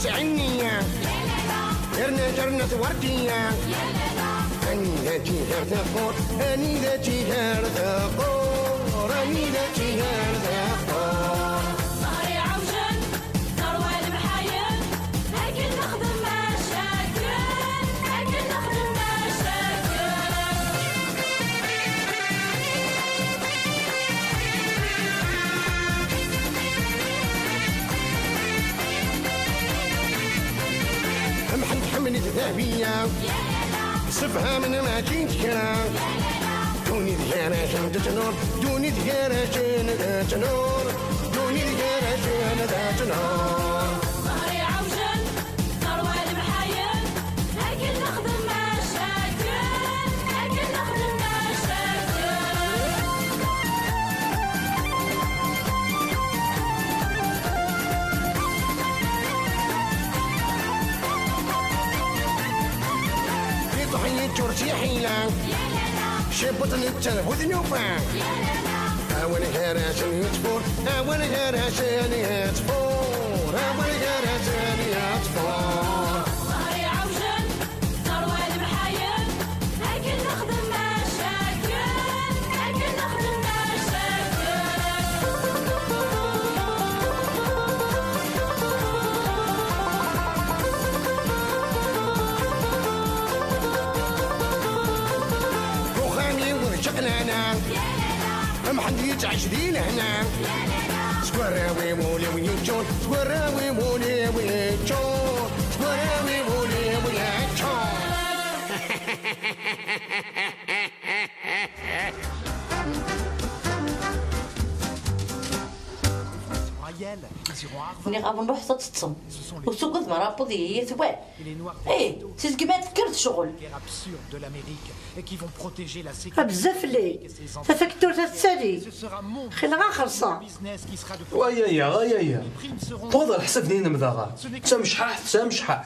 عنيا جرنة وردية أني ذاتي هرثقور أني ذاتي هرثقور أني ذاتي هرثقور صهري عوجل ثروة المحايل أكل نخدم مشاكل أكل نخدم مشاكل محمد حملت ذهبية صفها من ما جيتك دوني ذكارة ذات نور دوني ذكارة ذات نور دوني ذكارة ذات نور صهري عوجل ثروة المحايل أكل نخدم مشاكل أكل نخدم مشاكل في ضحية جورجي حيلة شبط التنفذ نوفا أول هراشن يتفور أول هراشن يتفور أول هراشن يتفور صهري عوجل ثروة المحايل أكل نخدم مشاكل أكل نخدم مشاكل وخامي ورشقنا محد يتعش دينا هنا سكراوي مولي ويجون سكراوي مولي ويجون سكراوي مولي ويجون ملي غادي نروح تتصم وسوق ثمرة بوذي هي ثوال ايه سيسكي ما تفكرت شغل بزاف اللي تفكتور تتسالي خير غا خلصة ويا طوض الحساب دينا مذاغا سامشحاح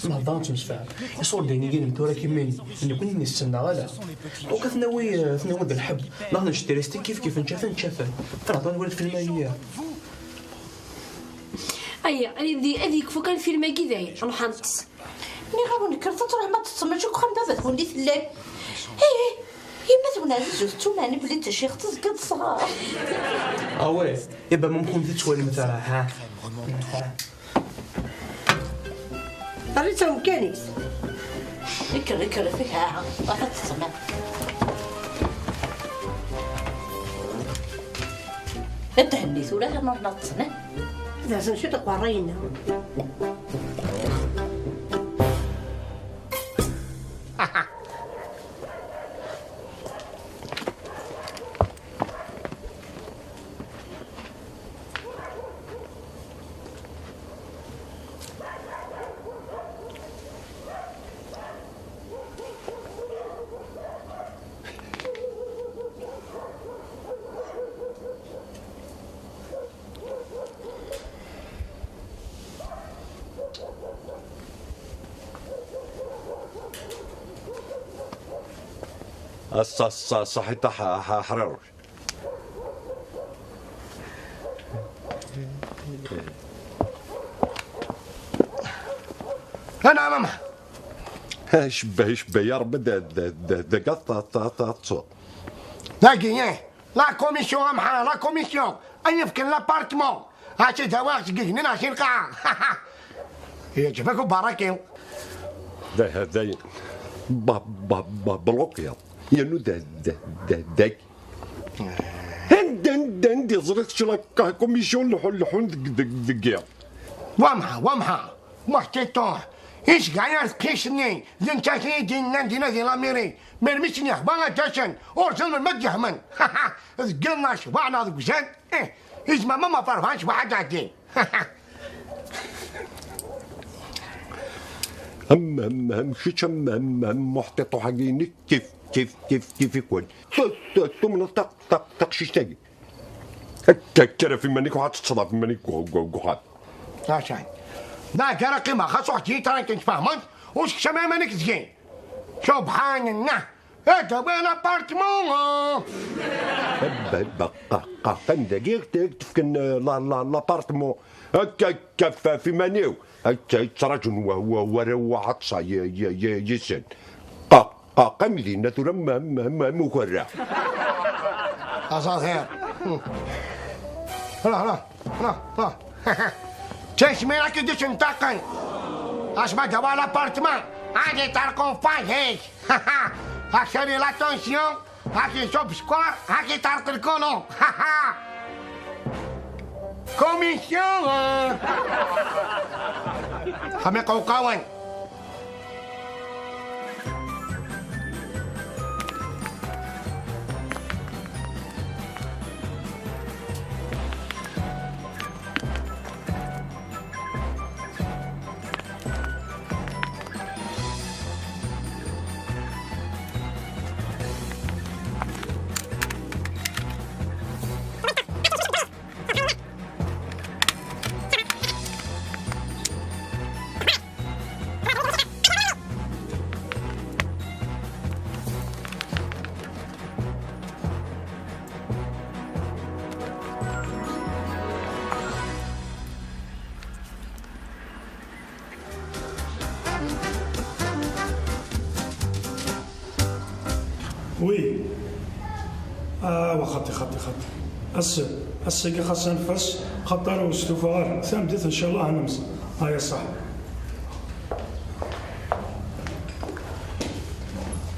نهضر نتمسفع يصور لي كاين متورا كيماني اللي كنت نستنى غالا دوكا ثناوي د الحب نهضر نشتري ستي كيف نشافن فرضا نولد في المايه ايا هذيك فوق الفيلم كي داير نروح نتص ملي غادي نكرت تروح ما تتصم شوك خان بابا تولي ثلاث ايه يما تونا زوج توناني بلي انت شي اختي زكات الصغار وي يبا ممكن تسوالي مثلا ها طريتهم كانيس كر فيك ها غادي تتصم التهنيت ولا نروح نتصم هذا نشوف قرينا صحيت حرر أنا ماما شبه يا رب دا تصور لاقي لا كوميسيون معها لا كوميسيون أي فكر لابارتمون هاتي دواغ تقهنين عشان القاعة يعجبك وباركيو هذا بلوكيا ينو داك هندي زرت شلا كوميسيون لحون دقيق وامها وحتى طوح إيش قاعد تقيسني زين تاشي دينا زي لاميري مرميشني أخبار تاشن أرسل من مجه من قلنا شبعنا ذوك زين إيه إيش ما فرحانش واحد عادي هم شيش هم محتطو حقيني كيف يكون ثم تقشيش تاقي كرا في منيك وحات تصدى في منيك وحات عشان لا كرا قيمة خاصو حكي ترى كنت فاهمت وش شمع منك زين سبحان الله هذا وين الابارتمون بقى دقيق تفكن لابارتمون هكا في منيو هكا يتراجن وهو عطسة يسن قاملين نثر مكرع أصال خير لا تسمينا كدش انتقل أسمع دوا الابارتمان عادي تركون فايش هكسري لا تونسيون هاكي شوب سكوار هاكي ترك الكولون كوميسيون خمي قوقاوين وي وخطي السيقي خاص نفس خطر واستفار ثمدت ان شاء الله نمس هاي صح.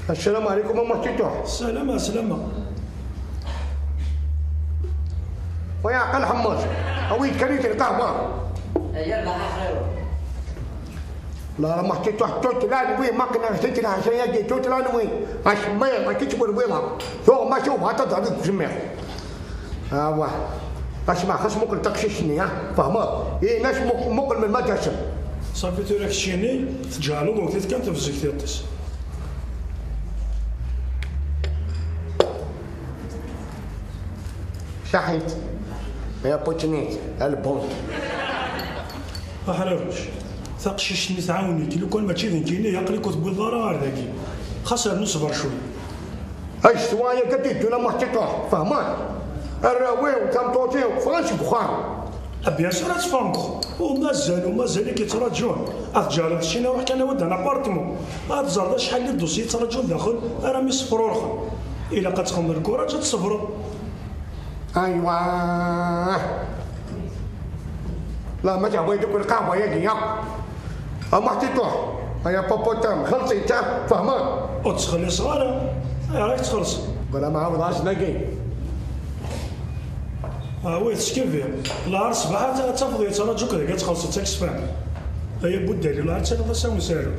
السلام عليكم أم تيتو. سلامة ويا عقل حمص أويد كريت القهوة يلا خير لا ما تيتو توت لا نوي ما كنا نسيت لها شيء يجي توت لا نوي أشمي ما تكبر بيها ثم ما شوف هذا تعرف تسمع واه اسمع خص ممكن تكششني ها فهمت إيه ناس ممكن من المدرسة صافي توريك الشيني تجعلو وثيت كانت في زكتيتس شحنت يا بوتشنيت البون أحررش ثقششني تعاوني لو كان ماشي ذنكيني يقلي كتب الضرار ذاكي خسر نصبر شوي ايش سوايا قديت ولا محتقه فهمان الراوي وكم توتي وفرنش بخار بيان سور تفانكو ومازال كيتراجعون اتجار الشينا روح كان ود انا بارتمون اتزرد شحال لي الدوسي يتراجعون داخل راه يصفروا رخر الا كتخمر الكره تصفروا ايوا لا ما جابوا يدك القهوه يا محتقه يا بابوتام خلصي تا فهمان وتسخلي صغيره راك تخلص ولا ما عاود 10 دقايق وي تشكيفي لا صباح تفضي تراجع كذا كتخلص تاكس فاهم هي بوداري لا تاخذ ساوي سالو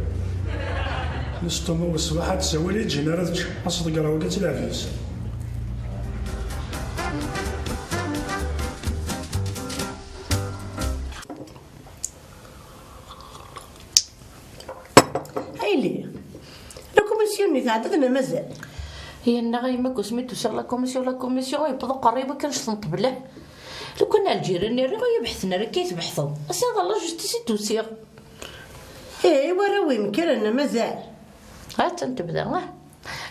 نستمو بالصباح تسوي لي جنرات اصدق راه قلت العفيس هايلي لا كوميسيون تعددنا مازال هي النغيمة كسميتو سير لا كوميسيون يبدو قريبة كنشطنط بله لو كنا الجيران راه يبحثنا راه كيتبحثوا اصي هذا الله جوستيسي توسيغ ايوا راه وين كرنا مازال ها تنتبدا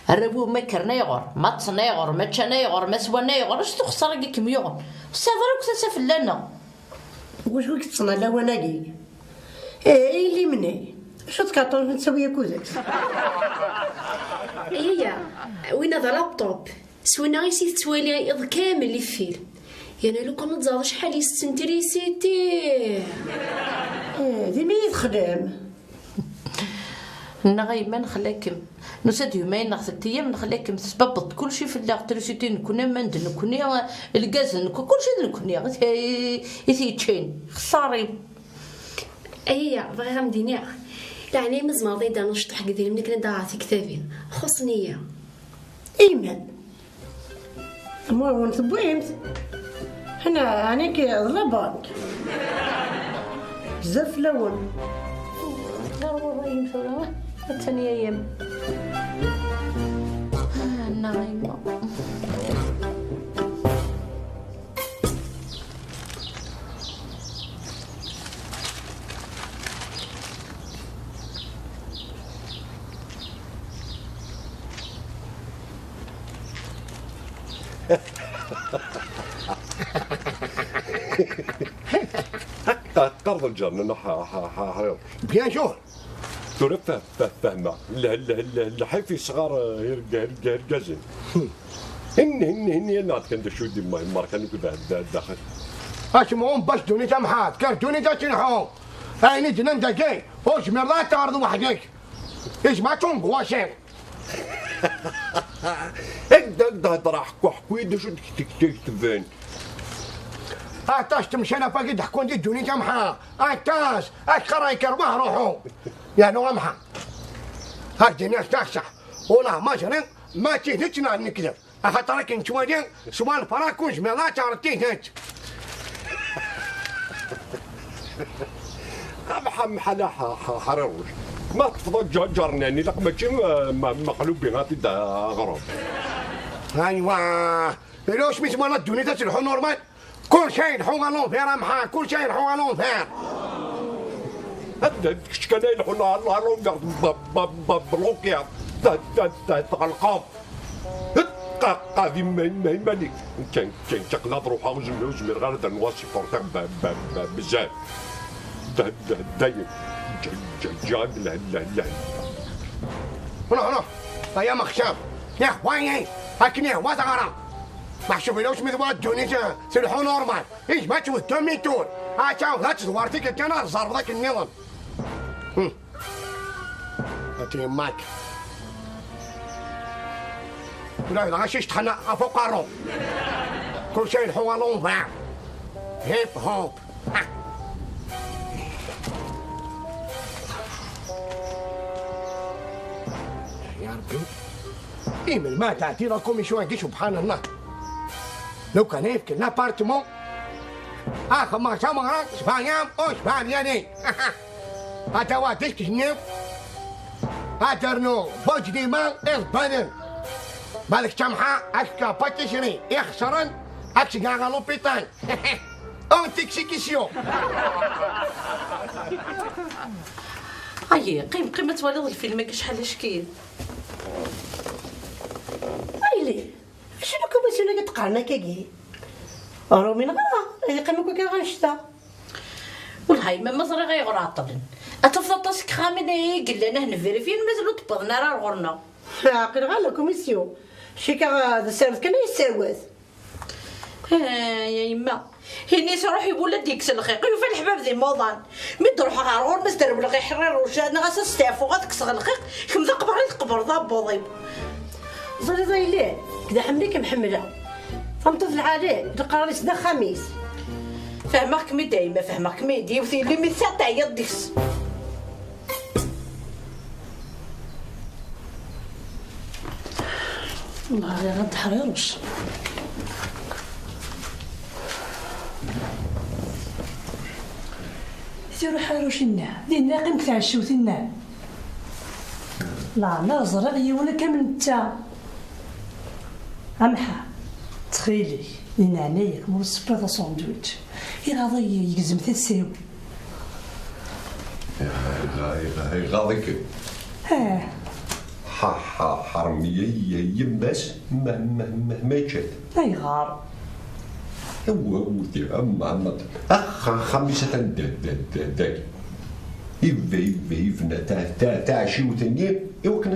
الربو ما كرنا يغور ما تصنا يغور ما تشانا يغور ما سوانا يغور اش تخسر كيك ميغور السي هذا راه كنت سافلانا واش كتصنع لا وناقي اي اللي مني شو تكاطون نسوي كوزك هي وين هذا لابطوب سوينا غير سيت توالي اض كامل اللي فيل يعني لو كان تزاد شحال يستنتريسيتي ديما يخدم نغيما نخليكم نسد يومين ناخذ ايام نخليكم تسببط كلشي في الالكتريسيتي نكون مند نكون الغاز نكون كلشي نكون يثيتشين خساري هي بغي غندينيها يعني مزمار دا نشطح كذي منك ندعى في كتابين خصني ايمان مو وين تبويمت هنا عنيك ضربانك بزاف لون لا والله يمشي الثانية أيام نايمة. قرض الجنة حرير بيان شور ترى فاهمة الحيفي صغار هرقازين هني انا كنت شو دي ما كان كذا داخل اسمهم بس دوني تمحات كرتوني تنحو هاي جنان دقي وش مرات تعرض وحدك ايش ما تنق واشين انت راح كوحكوي شو تكتبين اتاش تمشينا فقد حكون دي دوني تمحا اتاش اشقرا يكرمه روحو يا نو امحا هاك الناس تاكسح ولا مثلا ما تهتنا نكذب اخطرك انت ودين سوال فراكوش ما تعرفتيه انت محل حرروش ما تفضل جارنا يعني لك ماشي مقلوب بغاتي دا غرب ايوا لوش مش مرات دوني تسلحو نورمال كل شيء يلحو غالون فير امحا كل شيء يلحو غالون فير هذا كان يلحو غالون فير بلوكيا تغلقاب قاضي مالك كان تقدر روحها وزمير غير دا نواصي فورتك بزاف دايم جاد لا هنا يا مخشب يا اخواني هكني هو صغار ما شوفيلوش مثل الدنيا سلحو نورمال ايش ما تشوف تمي تور شاف ذات صورتك كان صار ذاك النظام هاتي ماك لا غاشيش تخنا فوق الروم كل شيء الحوا لونفا هيب هوب يا ربي إيمن ما تعطي لكم شوية سبحان الله لو كان يفكر لابارتمون ما سامع سبانيام أو سبانياني هذا واتش كشنيف هاترنو بوج ديما إسبانيا بالك سامحة أكا باتشري يخسرن أكسي غاغا لوبيتان أون تكسيكيسيون أي قيمة ولد الفيلم شحال شكيل ايلي شنو كوميسيون كتقارنا كاكي راه من غير اللي قيمكو كي غنشتا والهاي ما مزري غير عطلن اتفضل طاسك خامنه قال لنا نفيريفي مازالو طبقنا راه غورنا عاقل غير لا كوميسيون شي كا سيرت كان يساوات يا يما هني سروح يقول لك ديك الخيق وفي الحباب ذي موضان مي تروح غير غور مستر بلا غير حرير وشان غاس ستافو غتكسغ الخيق كم ذا قبر القبر ذا بوضيب زري زايلين كدا حمليك محمله فهمت في العادة تقرا سدا خميس فهمك مي دايما فهمك مي دي وثي لي مي ساعه يا ديكس والله يا غد حريرش سيرو حاروش النا دينا قيمك تعشو ثنا لا لا زرعي ولا كامل نتا امحا تخيلي لين عنايك مو السباطه ساندويتش يراضي يقزم تساوي غاضيك ها حرمية يماس ما يجد اي غار هو ودي أما خمسة داك يفنا تاع شي وثانية إوا كنا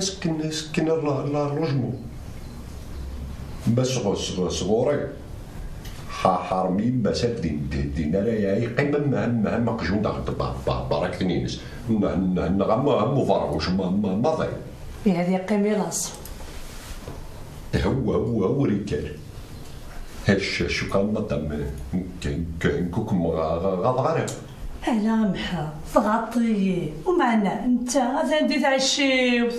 سكن الرجمو بس صغوري حرمي بس دينا لا يا قيمة ما قجون داك بارك تنينس نغم فرغوش ما ضي هذه قيمة لاص هو رجال هش شو كان مدام كان كوكم غضغرة ألا محا تغطي ومعنا انت غادي تعشيوت.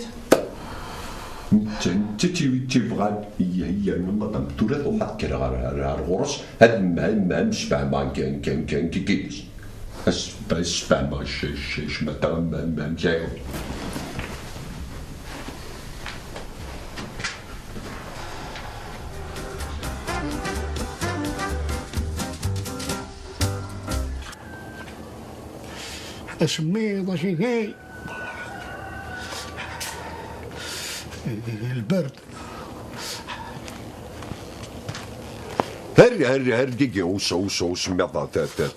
انت تيبغى هي المطعم تورات وحد كده على الغرس هاد ما مشبع ما كان كيكيس بس ما شمتا ما مشاكل. اسمي شيء البرد. هر ديجي وص ميضا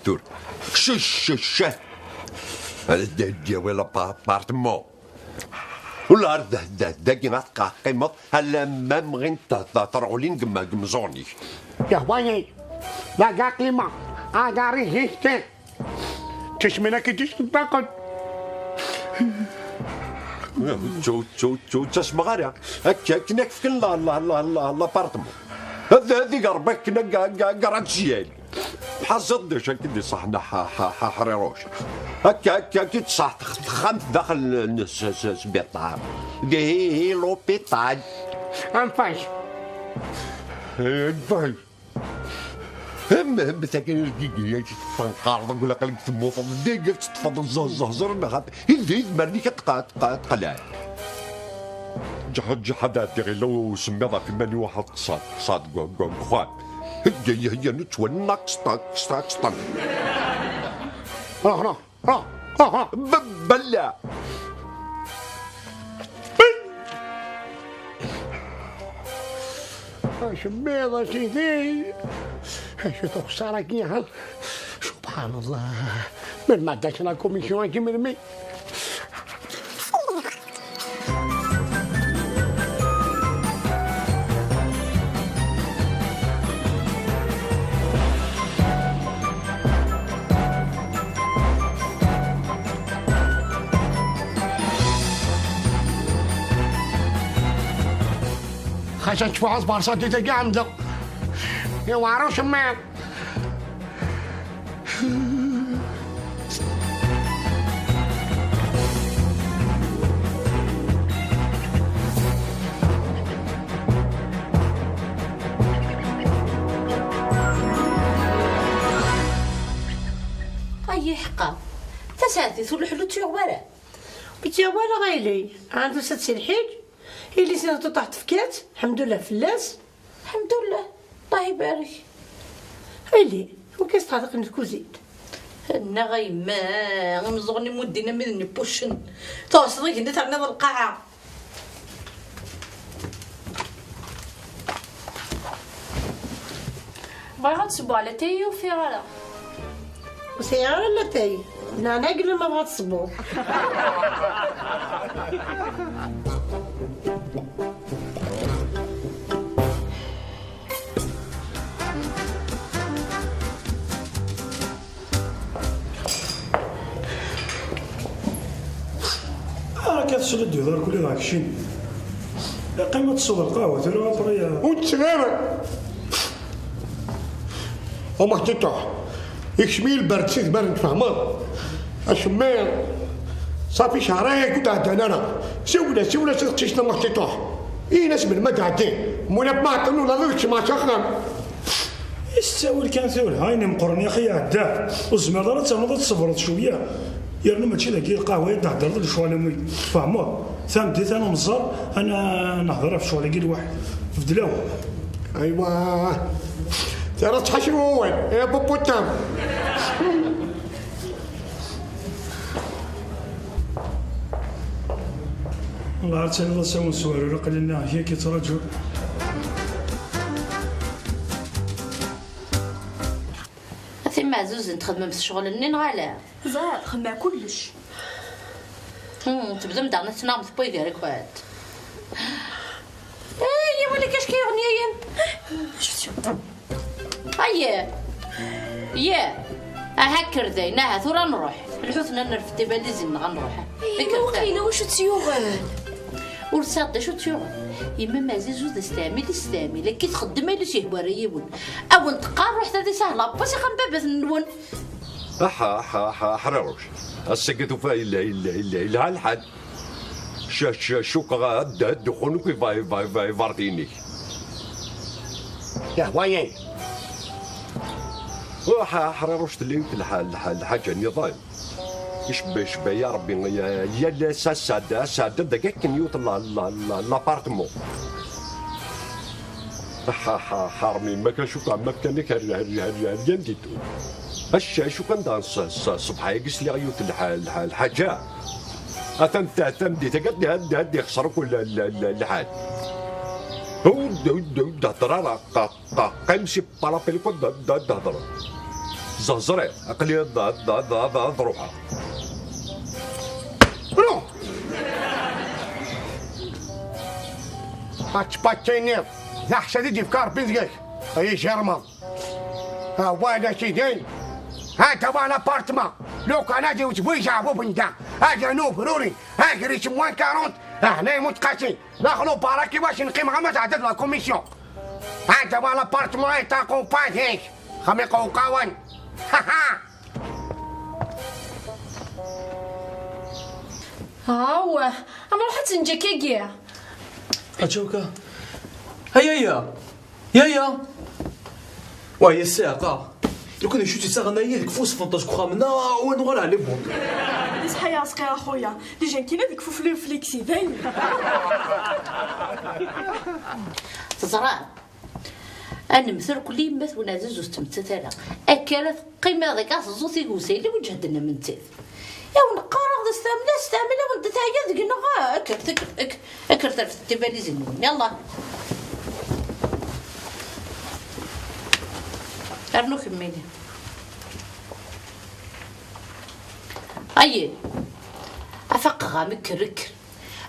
تور شش هذا دي ولا بارتمون ولا داكي غتقع قيمة هلا ما مغين تطرعولين قمزوني يا هواي لا كاع قيمة اغاري هيستي تشمينا كي تشتاقد شو تسمع غير هكا كنا كفكن لابارتمون هذيك ربك كنا كراتشيال بحال زدش كدي صحنا حريروش هكا كي تصح تخمت داخل السبيطار هي لوبيطال انفاش هم ساكن الدقيقة تنقارض نقول لك تموت الدقيقة تتفضل زهزر ما هي مرني كتقلع جحدات غير لو سميضة في ماني واحد صاد خوان هي نتوى ناقص بلا شميضة سيدي شو تخسر كيها سبحان الله من ما داشنا كوميسيون كي مرمي. خشن تفعص بارصاتي تقامدة يا وارو شمال أي حقا تساتي ثول حلو تيوبارا بتيوبارا غايلي عنده ست الحيج اللي سنة طاحت فكات الحمد لله فلاس الحمد لله الله يبارك. اللي وكاس تعلق الكوزيت انا غيما غمزغني مدينا مدني بوشن توصلك انت تاع نظر القاعه بغا تصبو على تاي وفيرا وسيارة لا تاي لا ناقل ما بغات تصبو. كتسلد يدار كل ذاك الشيء قيمة تصور القهوة ترى طريقة وتسغير وما تطح يكشميل برد سيد برد فهمت الشمال صافي شهرين كنت عدنا سولا تشنا ما تطح اي ناس من مدعتين مولا ما تنو لا ذوك ما شخنا يستاول كان ثول هايني مقرن يا اخي عدا وزمر راه تنوض تصبرت شويه يرنا ماشي ذاك القهوه يدهدر شويه مي فهموا ثم بديت انا مزار انا نهضر في شويه كي واحد في دلاو ايوا ترى تحشروا يا بوبوتام الله عرفت انا نساو نسوالو قال لنا هي كي تراجع ثم عزوز نتخدم في الشغل النين غالا زاد خمع كلش تبدا مدعنا تنام في بوي ديالك واد يا ولي كاش كيغني هيا يا هكر ذيناها ثورا نروح الحوثنا نرفد بالي زين غنروح وقيله واش تيوغال ورصاد شو تيوغال يما مازال زوز استعملي كي تخدم على شي هواريون او نتقار روح هذه سهله بس خم بابا نون حرروش السكتو إلا الحد شوك غاد خونك في فارتينيك يا وين حرروش تلين الحاجة نظام يشبه يا ربي يا سادة دقيق نيوت لابارتمون حرمي ما كان شوك ما كان هريان ديتو شو كان دانس الصبح يقص لي غيوت الحاجة أثم دي تقد هدي يخسروا كل الحال هو هضرة قيمسي بارابيلكو هضرة زهزري أقلي ضروحة برو هاتشباتشينير لا حسدي دي فكار بيزقك أي شرمة وانا شيدين هاتا وانا بارتما لو كان اجي وتبويش عبو بندا اجي نوب روري اجي ريش موان 40 هنا يموت قاسي دخلوا باراكي باش نقيم غمس عدد لا كوميسيون هاتا وانا بارتما يتاقو بات هيك خميقو قاون هاو انا راح نجي كيكيا أشوكا هيا يا وهي الساقة لو كان يشوتي ساغنا هي ديك فوس فونطاج كخامنا وين غير على بون دي صحيح صغير اخويا اللي جا كيما ديك فوفلي فليكسي باين تزرع انا مثل كل يمث ونازل زوج تمثال اكلت قيمه ذاك زوتي غوسيلي وجهدنا من تيف يا ونقارغ استعمل وانت تاعي ذيك نغا اكرت في التبالي زين يلا ارنو كميني اي افقغا مكركر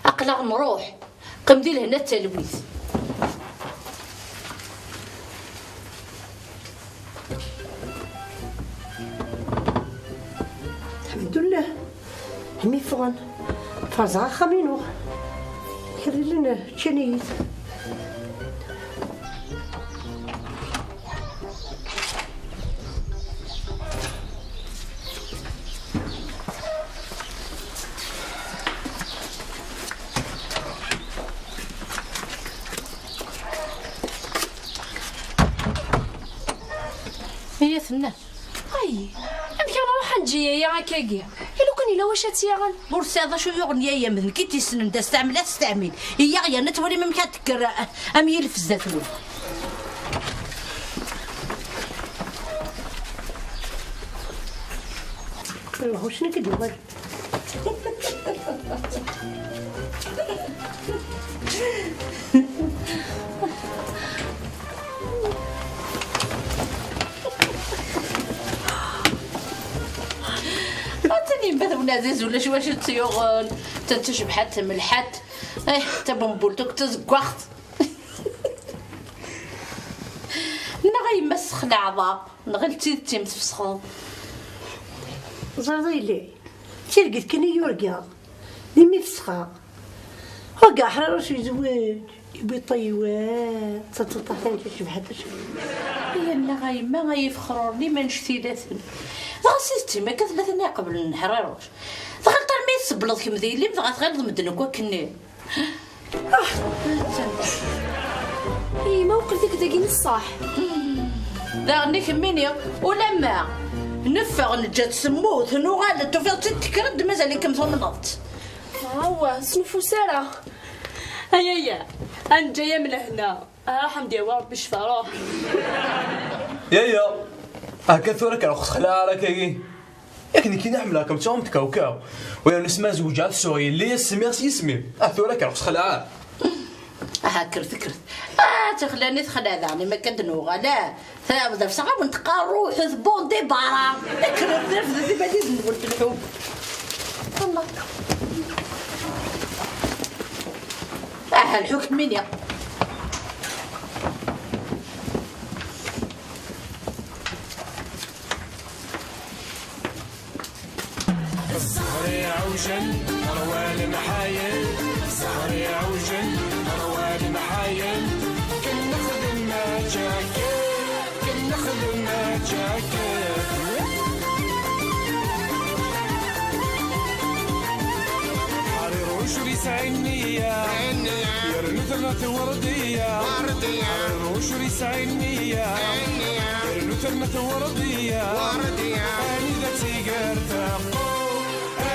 اقلع نروح قمدي لهنا التلويث الحمد لله همي فغن فرزا خمينو كري لنا تشنيت هي ثنا اي انا كان راح نجي يا كاكيا لو كان الا واش تيغن برساده شو يغني يا من كي تسنن تستعمل هي يا نتوري ما كتكر ام يلف الزاتون ايوا شنو كدير تاني مثل ونازز ولا شواش تيوغ تشبحات ملحات اي تبنبولتك تزقوخت نغي مسخ العظام نغلتي تمسفسخون زرزيلي تلقيت كني يورقا ديمي فسخا وقع حرارة يزواج يبي طيوات تطلع تشبحات هي النغاي ما غيفخروني ما نشتي لاتن غاسيتي ما كثلاثني قبل النحراروش دخلت المي سبلط كيما دايلي بغات غير مدنك وكني اي ما وقلتك داكين الصح داغني كميني ولما نفغ نجات سموت نوغال توفيق تكرد مازال كم نضت هو سنفو ساره هيا انا جايه من هنا راح ندير ربي شفا يا هكا ثورك على خلا راكي ياكني كي نعملها كم توم تكاوكاو ويا نسمع زوجات سوري اللي يسمي ثورك على خلا كرت تخلاني تخلاني ما كندنوغا لا ثابت في صعب نتقارو حزبون دي بارا كرت نرفد دي بديت نقول الحب والله الحكم مين يا الزهري عوجل روال محايل الزهري عوجل روال محايل كل نخدم ما جاكيت كل نخدم ما جاكيت وشري سعينية يرنو ثرنة وردية وشري سعينية يرنو ثرنة وردية أني ذاتي قرتاقو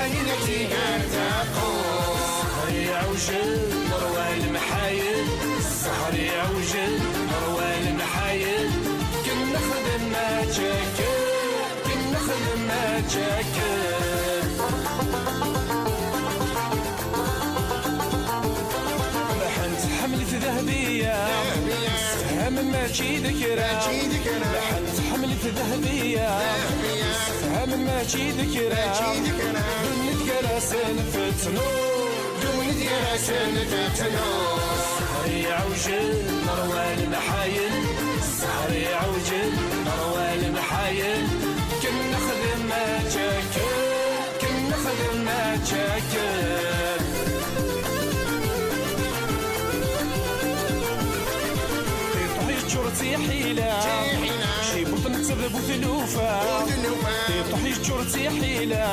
أني ذاتي قرتاقو السهر يعوجل مروى المحايل السهر يعوجل مروى المحايل كنا خدم ما تشكل كنا خدم ما تشكل لحنت حملة ذهبية سهم ماشي ذكرى لحنت حملة ذهبية سهم ماشي ذكرى دمت كراسن فتنو دمت كراسن فتنو السهر يعوجل مروى المحايل السهر يعوجل مروى المحايل كنا خدم ما تشكل كنا خدم ما تشكل جرتي حيلة شي بطن تسرب وثلوفة طحي جرتي حيلة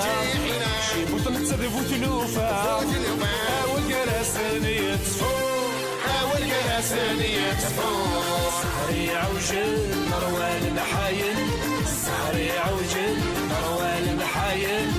شي بطن تسرب وثلوفة حاول قراسن يطفو حاول قراسن يطفو السهر يعوجل مروى المحايل السهر يعوجل مروى المحايل